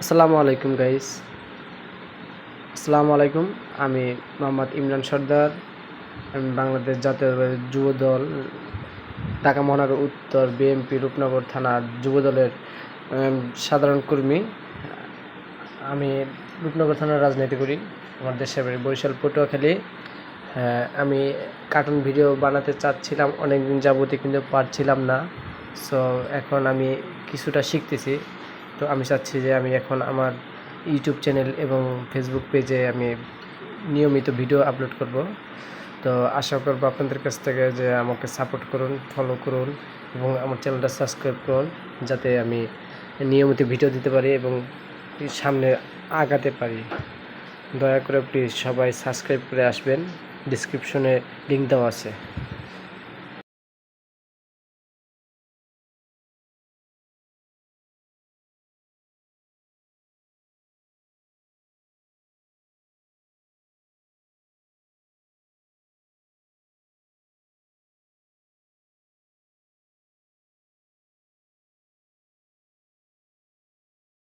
আসসালামু আলাইকুম গাইস। আসসালামু আলাইকুম। আমি মোহাম্মদ ইমরান সর্দার। আমি বাংলাদেশ জাতীয়তাবাদী যুব দল ঢাকা মহানগর উত্তর বিএনপি রূপনগর থানার যুব দলের সাধারণ কর্মী। আমি রূপনগর থানার রাজনীতি করি। আমার দেশের বাড়ি বরিশাল পটুয়াখালী। আমি কার্টুন ভিডিও বানাতে চাচ্ছিলাম অনেক দিন যাবতীয়, কিন্তু পারছিলাম না। সো এখন আমি কিছুটা শিখতেছি। তো আমি চাচ্ছি যে আমি এখন আমার ইউটিউব চ্যানেল এবং ফেসবুক পেজে আমি নিয়মিত ভিডিও আপলোড করব। তো আশা করবো আপনাদের কাছ থেকে যে আমাকে সাপোর্ট করুন, ফলো করুন এবং আমার চ্যানেলটা সাবস্ক্রাইব করুন, যাতে আমি নিয়মিত ভিডিও দিতে পারি এবং সামনে আগাতে পারি। দয়া করে প্লিজ সবাই সাবস্ক্রাইব করে আসবেন। ডিসক্রিপশনে লিঙ্ক দেওয়া আছে।